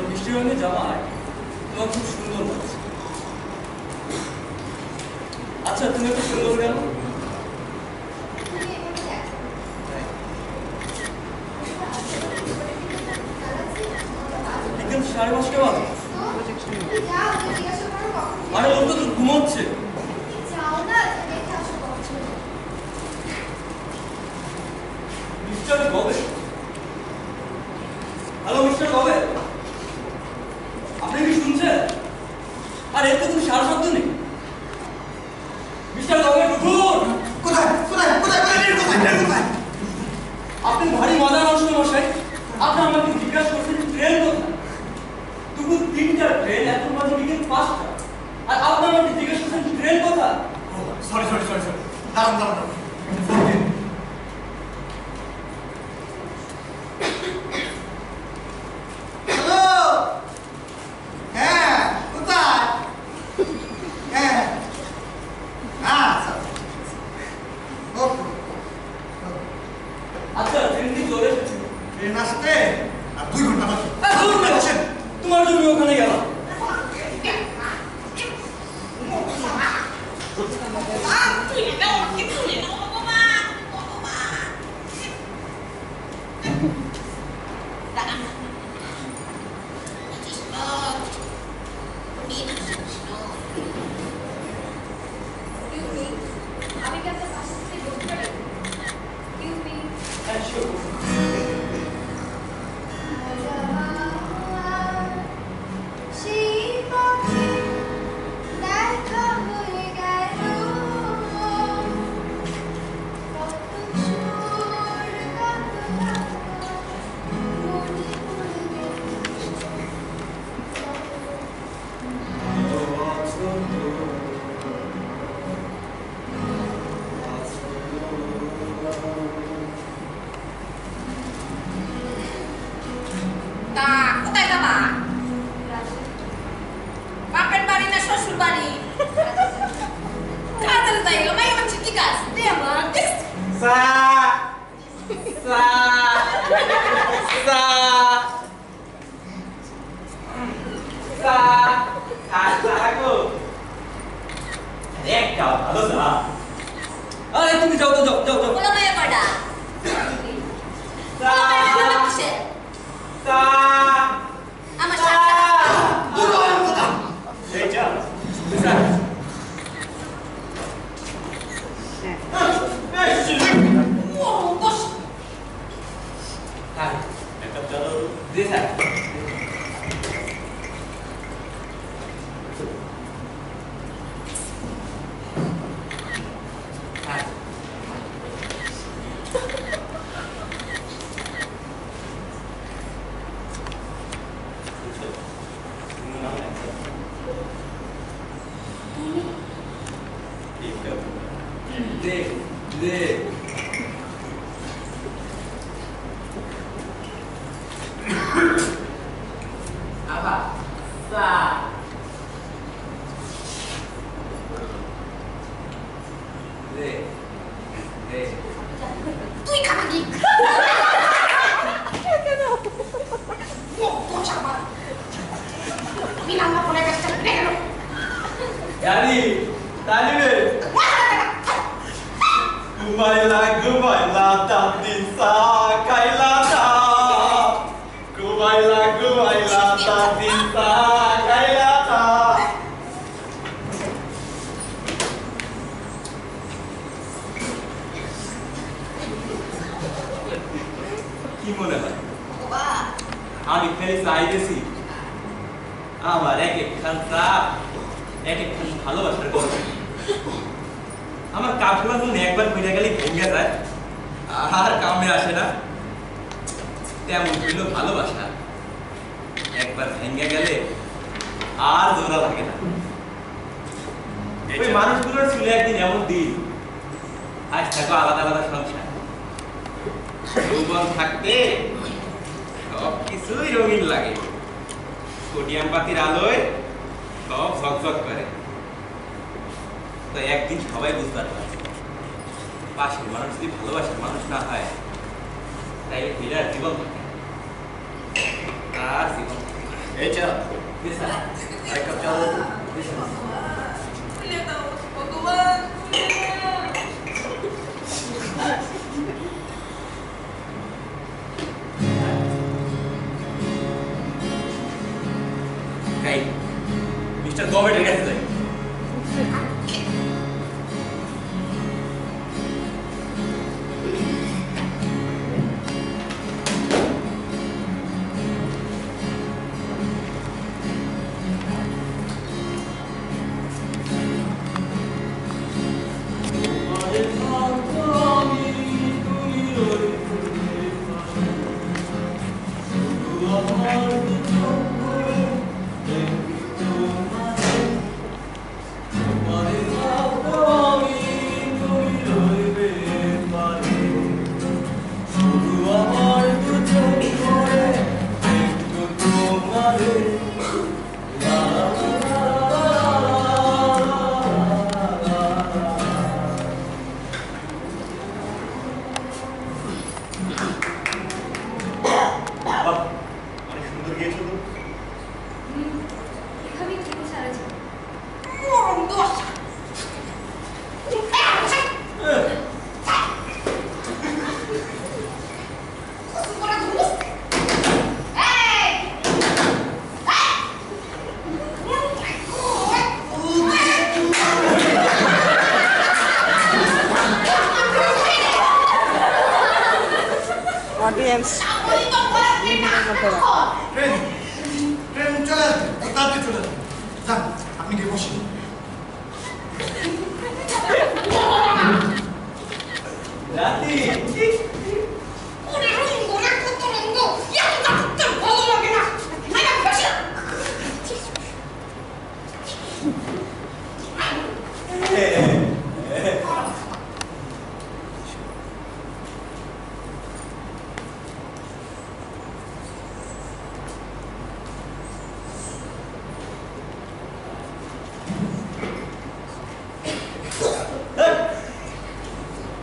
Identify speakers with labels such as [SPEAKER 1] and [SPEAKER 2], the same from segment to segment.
[SPEAKER 1] মিষ্টি রঙের জামায় তোমার খুব সুন্দর লাগছে। আচ্ছা, তুমি এত সুন্দর কেন? একদম 5:30 বাজে। আরে ওর তো ঘুমোচ্ছে। মিস্টার গবে, হ্যালো মিস্টার গবে, আপনি কি শুনছেন? আর এতে কোনো সারা শব্দ নেই। মিস্টার গবে, উঠুন।
[SPEAKER 2] কোথায় কোথায় কোথায় কোথায়?
[SPEAKER 1] আপনি ভারী মজা নষ্ট মশাই। আপনি আমাকে জিজ্ঞাসা করছেন ট্রেন কোথায়? দুপুর 3টার ট্রেন, এখন বাজে বিকেল 5টা, আর আপনি আমাকে জিজ্ঞাসা করছেন ট্রেন কোথায়?
[SPEAKER 2] সরি দাঁড়ান
[SPEAKER 1] আচ্ছা, ট্রেন কি চলে এসেছে?
[SPEAKER 2] ট্রেন আসতে আর 2 ঘন্টা বাকি।
[SPEAKER 1] তোমার জন্য ওখানে গেলাম। আরে তুমি যাও। কি মনে হয় আমি খালি চাইতেছি আমার এক একখান চাপ, এক একখান ভালোবাসার গল্প। আমার কাপড় যখন একবার ভেঙে গেলে ভেঙে যায়, আর কামে আসে না। তেমন হইল ভালোবাসা, একবার ভেঙে গেলে আর জোড়া লাগে না। ওই মানুষগুলোর ছিল একদিন এমন দিন, আজ থাকো আলাদা আলাদা সংসার। যৌবন থাকতে সবকিছুই রঙিন লাগে, সোডিয়াম বাতির আলোয় সব ঝকঝক করে। তো একদিন সবাই বুঝতে পারবে পাশের মানুষ যদি ভালোবাসার মানুষ না হয়, তাইলে হীরার জীবন থাকে, তার জীবন থাকে।
[SPEAKER 3] এই চা
[SPEAKER 1] জি স্যার।
[SPEAKER 3] এক কাপ চা দাও তো।
[SPEAKER 1] জি স্যার। গাই মিস্টার গভর্নমেন্টের কাছে যাই।
[SPEAKER 3] অনেক সুন্দর গিয়েছো তো।
[SPEAKER 4] এভাবেই থেকে সারা জীবন।
[SPEAKER 5] অডিয়েন্স
[SPEAKER 2] ট্রেন ট্রেন চলে আসবে তাড়াতাড়ি চলে আসবে যান আপনি গিয়ে বসুন
[SPEAKER 1] রাতি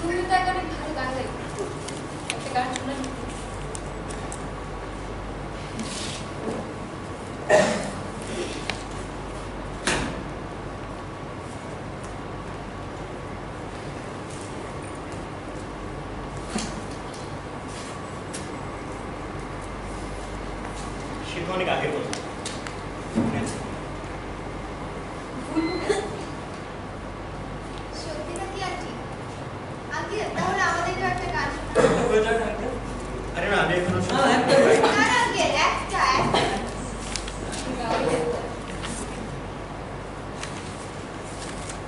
[SPEAKER 4] তুমি তো এখন অনেক ভালো গান গাইতে। একটা গান শোনান।
[SPEAKER 3] সে তো অনেক আগের কথা।
[SPEAKER 4] সত্যি নাকি আন্টি? আন্টি তাহলে আমাদেরকে একটা গান শোনান।
[SPEAKER 3] আরে না আমি এখনো
[SPEAKER 1] হ্যাঁ, একটা
[SPEAKER 4] না না আন্টি একটা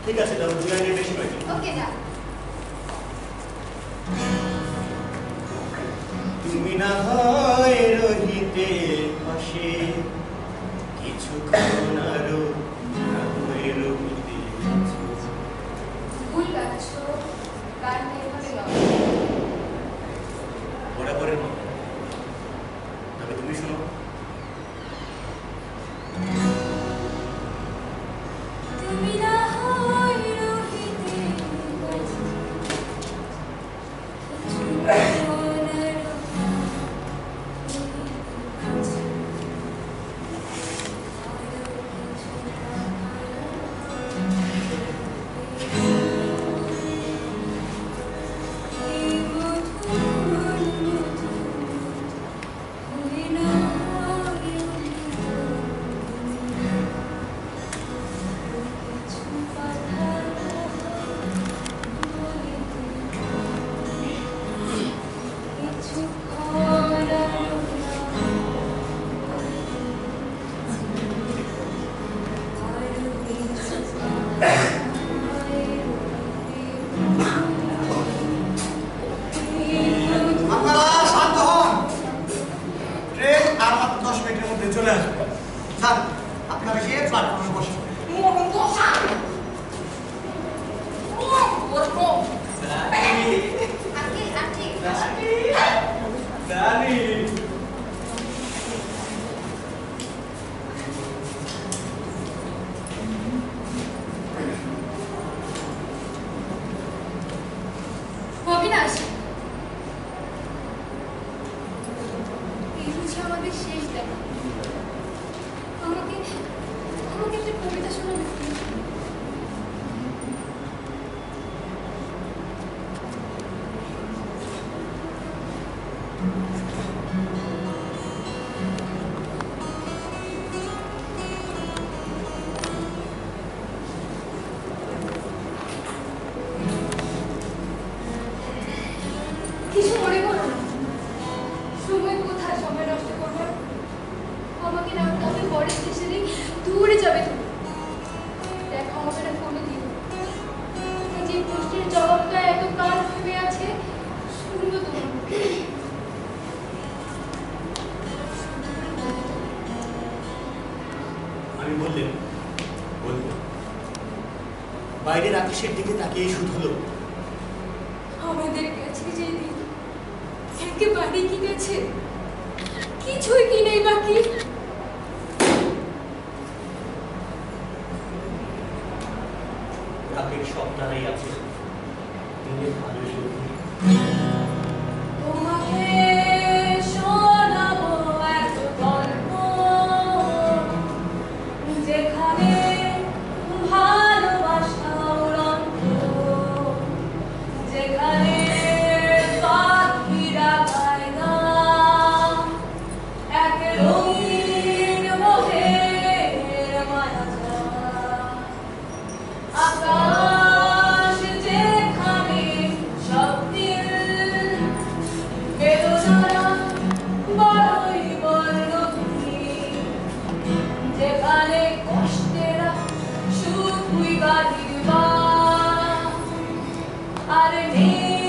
[SPEAKER 3] ঠিক আছে তাহলে 2 লাইনের বেশি নয়।
[SPEAKER 4] ওকে যা।
[SPEAKER 3] তুমি না হয় রহিতে পাশে কিছুক্ষণ আরো না হয়ে রহিতে
[SPEAKER 4] ভুল গাচ্ছ, গান এভাবে গাও।
[SPEAKER 3] বরাবরের মতো। তবে তুমি শোনো।
[SPEAKER 4] তুমি না হয় রহিতে
[SPEAKER 2] আপনারা শান্ত হন ট্রেন আর মাত্র 10 মিনিটের মধ্যে চলে আসবে যান আপনারা গিয়ে প্ল্যাটফর্মে বসুন
[SPEAKER 1] রানী
[SPEAKER 4] অবিনাশ, এই বুঝি আমাদের শেষ দেখা।
[SPEAKER 6] পরের স্টেশনে দূরে যাবে তুমি, দেখা হবে না কোনোদিন। যে প্রশ্নের জবাবটা এত কাল ভেবে আছে শুনবো তোমার মুখে।
[SPEAKER 3] আমি বললেন, বলবো। বাইরের আকাশের দিকে তাকিয়ে শুধলো,
[SPEAKER 6] আমাদের কাছে যে দিন একেবারে কি গেছে, কিছুই কি নেই বাকি।
[SPEAKER 3] রাতের সব তারাই আছে, দিনের আলো সত্যি।
[SPEAKER 6] তোমাকে শোনাবো এক গল্প, যেখানে ভালোবাসা উড়ন্ত, যেখানে পাখিরা গায় গান, এক রঙিন মোহের মায়া যায়। আকাশ যেখানে স্বপ্নের বেদনারা বড়ই বর্ণহীন, যেখানে কষ্টেরা সুখই বাড়ির বা আর নেই